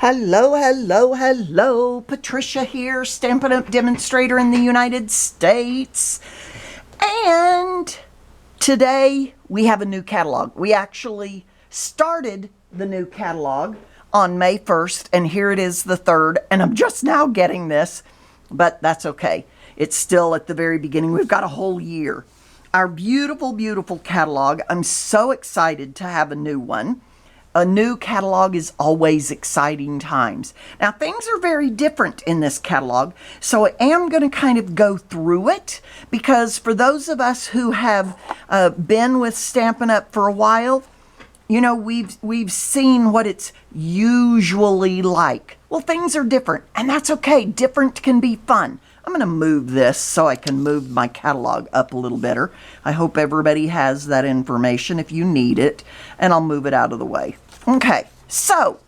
Hello, hello, hello. Patricia here, Stampin' Up! Demonstrator in the United States. And today we have a new catalog. We actually started the new catalog on May 1st, and here it is the 3rd, and I'm just now getting this, but that's okay. It's still at the very beginning. We've got a whole year. Our beautiful, beautiful catalog. I'm so excited to have a new one. A new catalog is always exciting times. Now, things are very different in this catalog, so I am going to kind of go through it, because for those of us who have been with Stampin' Up! For a while, you know, we've seen what it's usually like. Well, things are different, and that's okay. Different can be fun. I'm going to move this so I can move my catalog up a little better. I hope everybody has that information if you need it, and I'll move it out of the way. Okay, so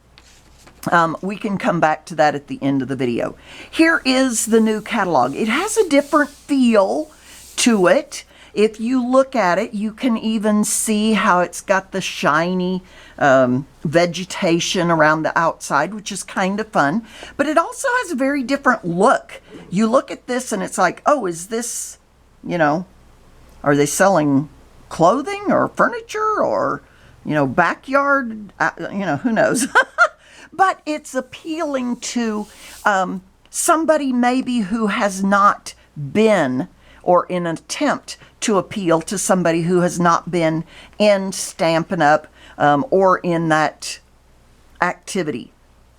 we can come back to that at the end of the video. Here is the new catalog. It has a different feel to it. If you look at it, you can even see how it's got the shiny vegetation around the outside, which is kind of fun. But it also has a very different look. You look at this and it's like, oh, is this, you know, are they selling clothing or furniture or, you know, backyard, you know, who knows? But it's appealing to somebody maybe who has not been, or in an attempt to appeal to somebody who has not been in Stampin' Up! Or in that activity.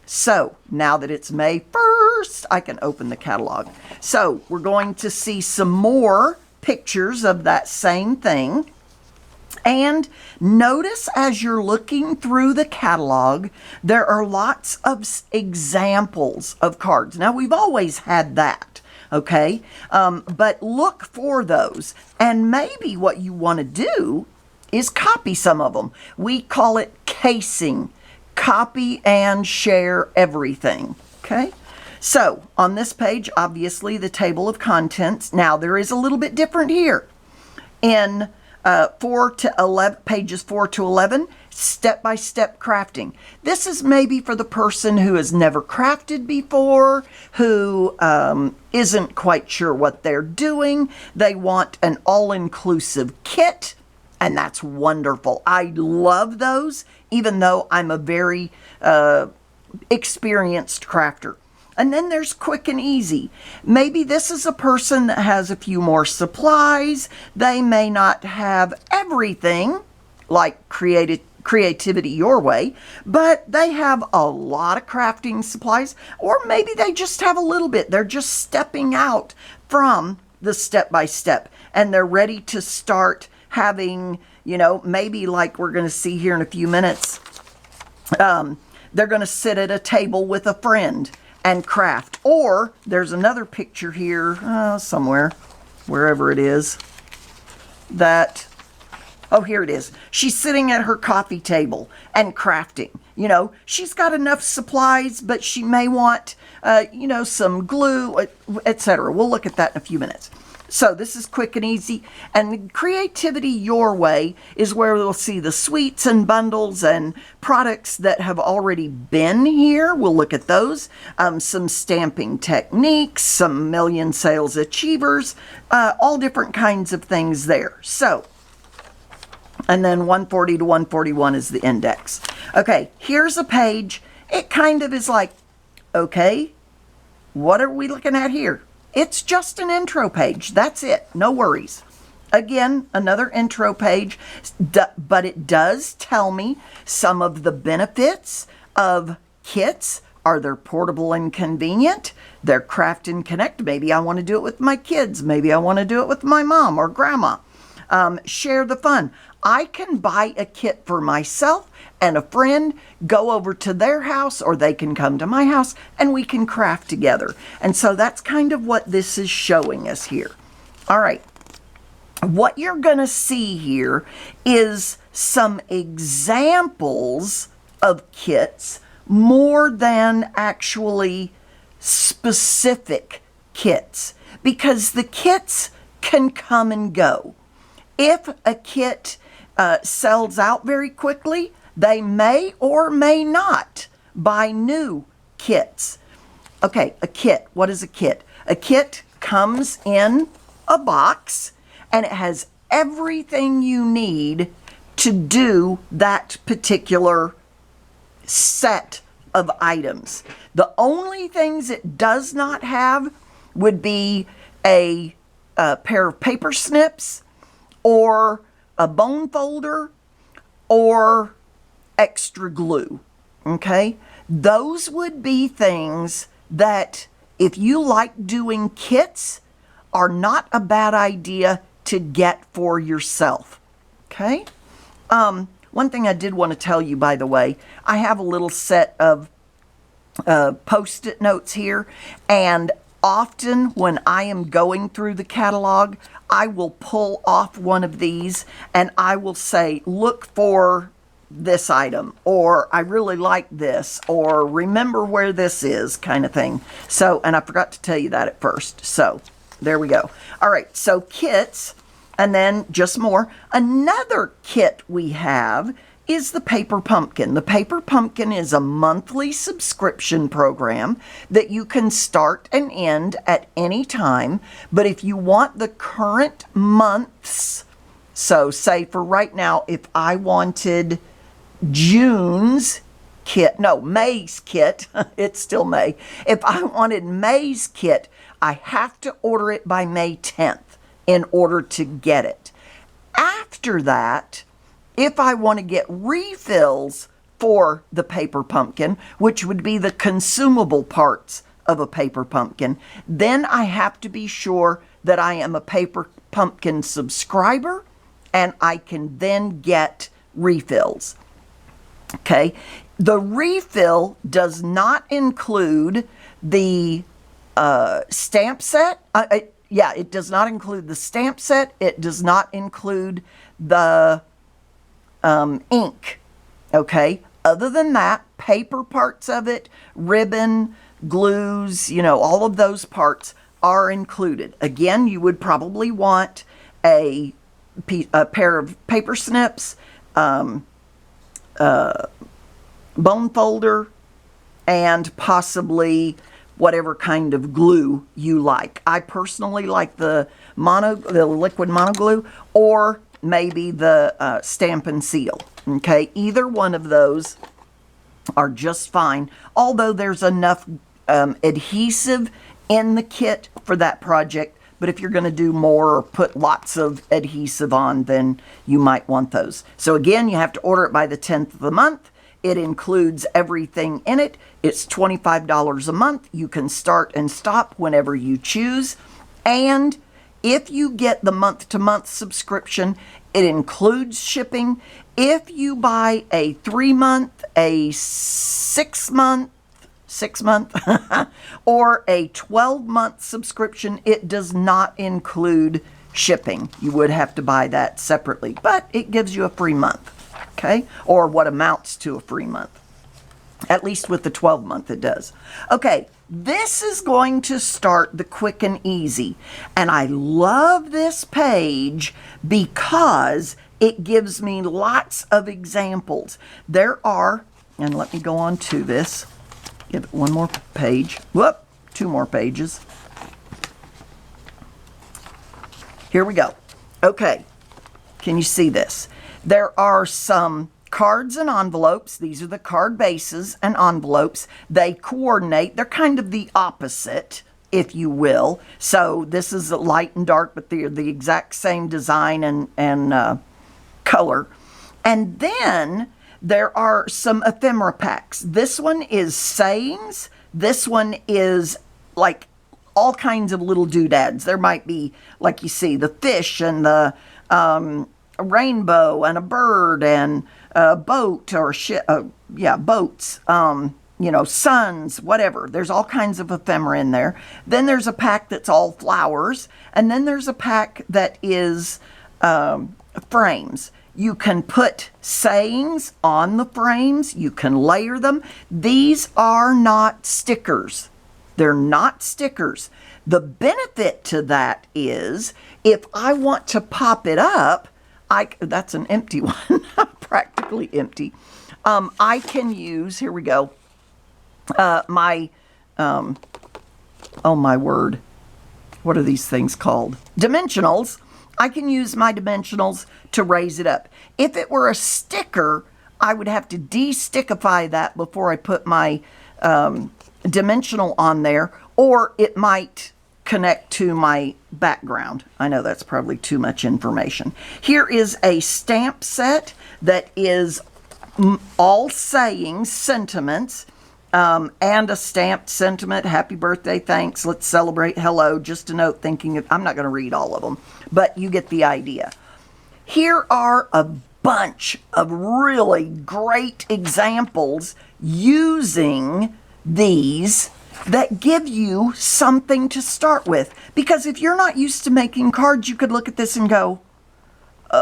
So now that it's May 1st, I can open the catalog. So we're going to see some more pictures of that same thing. And notice as you're looking through the catalog, there are lots of examples of cards. Now, we've always had that, okay? But look for those. And maybe what you want to do is copy some of them. We call it casing. Copy and share everything, okay? So, on this page, obviously, the table of contents. Now, there is a little bit different here. In pages 4 to 11, step-by-step crafting. This is maybe for the person who has never crafted before, who isn't quite sure what they're doing. They want an all-inclusive kit, and that's wonderful. I love those, even though I'm a very experienced crafter. And then there's quick and easy. Maybe this is a person that has a few more supplies. They may not have everything, like creativity your way, but they have a lot of crafting supplies, or maybe they just have a little bit. They're just stepping out from the step-by-step, and they're ready to start having, you know, maybe like we're going to see here in a few minutes, they're going to sit at a table with a friend and craft. Or there's another picture here somewhere, wherever it is, that, oh, here it is. She's sitting at her coffee table and crafting. You know, she's got enough supplies, but she may want, you know, some glue, etc. We'll look at that in a few minutes. So this is quick and easy, and creativity your way is where we'll see the suites and bundles and products that have already been here. We'll look at those, some stamping techniques, some million sales achievers, all different kinds of things there. So, and then 140 to 141 is the index. Okay, here's a page. It kind of is like, okay, what are we looking at here? It's just an intro page. That's it. No worries. Again, another intro page, but it does tell me some of the benefits of kits. Are they portable and convenient? They're craft and connect. Maybe I want to do it with my kids. Maybe I want to do it with my mom or grandma. Share the fun. I can buy a kit for myself and a friend, go over to their house, or they can come to my house, and we can craft together. And so that's kind of what this is showing us here. All right. What you're going to see here is some examples of kits more than actually specific kits, because the kits can come and go. If a kit sells out very quickly, they may or may not buy new kits. Okay, a kit. What is a kit? A kit comes in a box and it has everything you need to do that particular set of items. The only things it does not have would be a pair of paper snips or a bone folder or extra glue. Okay? Those would be things that, if you like doing kits, are not a bad idea to get for yourself. Okay? One thing I did want to tell you, by the way, I have a little set of Post-it notes here, and often when I am going through the catalog, I will pull off one of these and I will say, look for this item, or I really like this, or remember where this is, kind of thing. So, and I forgot to tell you that at first. So, there we go. All right, so kits, and then just more. Another kit we have is the Paper Pumpkin. The Paper Pumpkin is a monthly subscription program that you can start and end at any time. But if you want the current months, so say for right now, if I wanted June's kit, no, May's kit, it's still May. If I wanted May's kit, I have to order it by May 10th in order to get it. After that, if I want to get refills for the Paper Pumpkin, which would be the consumable parts of a Paper Pumpkin, then I have to be sure that I am a Paper Pumpkin subscriber, and I can then get refills. Okay, the refill does not include the stamp set. It does not include the stamp set. It does not include the ink. Okay, other than that, paper parts of it, ribbon, glues, all of those parts are included. Again, you would probably want a pair of paper snips, bone folder, and possibly whatever kind of glue you like. I personally like the liquid mono glue, or maybe the Stampin' Seal. Okay, either one of those are just fine, although there's enough adhesive in the kit for that project. But if you're going to do more or put lots of adhesive on, then you might want those. So again, you have to order it by the 10th of the month. It includes everything in it. It's $25 a month. You can start and stop whenever you choose. And if you get the month-to-month subscription, it includes shipping. If you buy a 3-month, a 6-month, or a 12-month subscription, it does not include shipping. You would have to buy that separately, but it gives you a free month, okay? Or what amounts to a free month. At least with the 12-month it does. Okay, this is going to start the quick and easy. And I love this page because it gives me lots of examples. There are, and let me go on to this. Give it one more page. Whoop, 2 more pages. Here we go. Okay, can you see this? There are some cards and envelopes. These are the card bases and envelopes. They coordinate. They're kind of the opposite, if you will. So this is a light and dark, but they're the exact same design and color. And then there are some ephemera packs. This one is sayings. This one is like all kinds of little doodads. There might be, like you see, the fish and the a rainbow and a bird and a boat or boats, suns, whatever. There's all kinds of ephemera in there. Then there's a pack that's all flowers. And then there's a pack that is frames. You can put sayings on the frames. You can layer them. These are not stickers. They're not stickers. The benefit to that is if I want to pop it up, that's an empty one, practically empty. I can use, here we go, my, oh my word, what are these things called? Dimensionals. I can use my dimensionals to raise it up. If it were a sticker, I would have to de-stickify that before I put my dimensional on there, or it might connect to my background. I know that's probably too much information. Here is a stamp set that is all sayings, sentiments, and a stamped sentiment. Happy birthday, thanks, let's celebrate, hello, just a note, thinking of, I'm not going to read all of them, but you get the idea. Here are a bunch of really great examples using these that give you something to start with. Because if you're not used to making cards, you could look at this and go,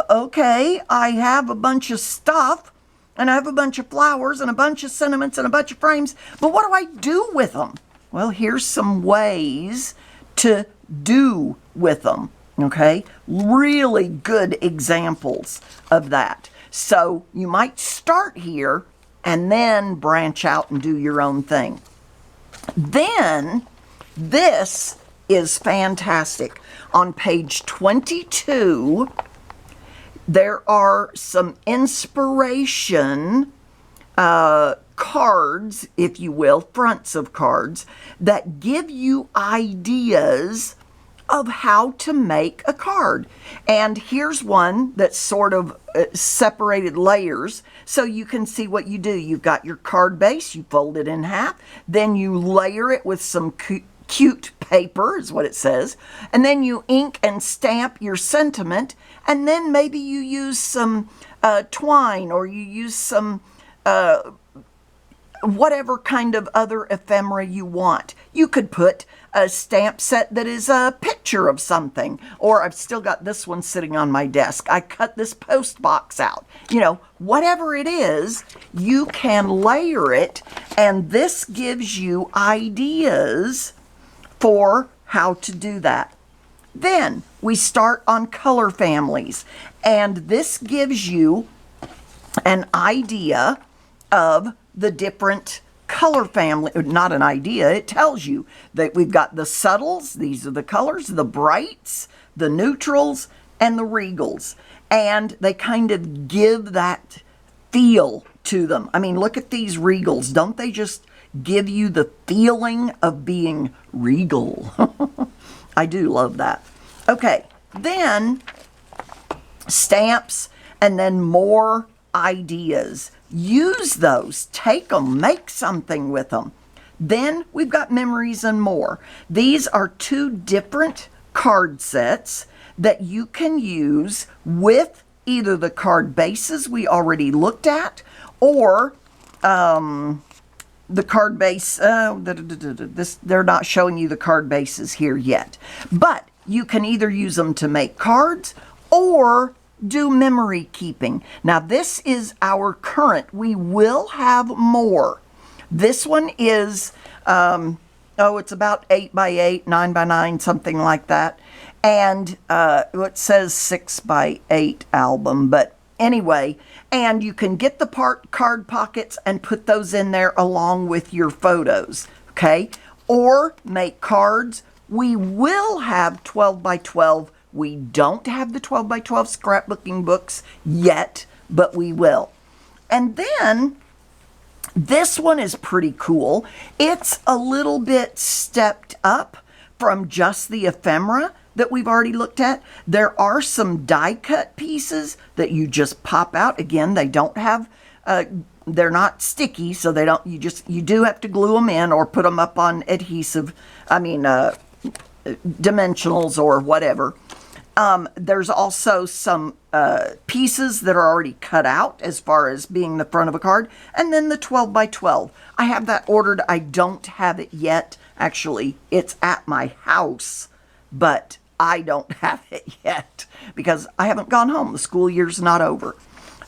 okay, I have a bunch of stuff, and I have a bunch of flowers, and a bunch of sentiments, and a bunch of frames, but what do I do with them? Well, here's some ways to do with them, okay? Really good examples of that. So you might start here, and then branch out and do your own thing. Then, this is fantastic. On page 22, there are some inspiration cards, if you will, fronts of cards, that give you ideas of how to make a card. And here's one that's sort of separated layers, so you can see what you do. You've got your card base, you fold it in half, then you layer it with some cute paper, is what it says, and then you ink and stamp your sentiment, and then maybe you use some twine, or you use some whatever kind of other ephemera you want. You could put a stamp set that is a picture of something, or I've still got this one sitting on my desk. I cut this post box out. You know, whatever it is, you can layer it, and this gives you ideas for how to do that. Then we start on color families, and this gives you an idea of the different color family, not an idea, it tells you that we've got the subtles, these are the colors, the brights, the neutrals, and the regals. And they kind of give that feel to them. I mean, look at these regals. Don't they just give you the feeling of being regal? I do love that. Okay, then stamps, and then more ideas. Use those, take them, make something with them. Then we've got memories and more. These are two different card sets that you can use with either the card bases we already looked at, or the card base, they're not showing you the card bases here yet. But you can either use them to make cards or do memory keeping. Now this is our current. We will have more. This one is, it's about 8 by 8, 9 by 9, something like that. And it says 6 by 8 album, but anyway, and you can get the card pockets and put those in there along with your photos, okay? Or make cards. We will have 12 by 12. We don't have the 12 by 12 scrapbooking books yet, but we will. And then this one is pretty cool. It's a little bit stepped up from just the ephemera that we've already looked at. There are some die cut pieces that you just pop out. Again, they don't have, they're not sticky, so they don't, you do have to glue them in or put them up on adhesive, dimensionals or whatever. There's also some pieces that are already cut out as far as being the front of a card. And then the 12 by 12. I have that ordered. I don't have it yet. Actually, it's at my house, but I don't have it yet because I haven't gone home. The school year's not over.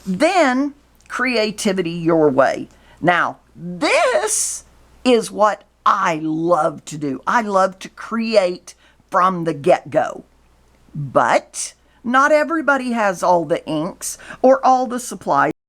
Then creativity your way. Now, this is what I love to do. I love to create from the get-go. But not everybody has all the inks or all the supplies.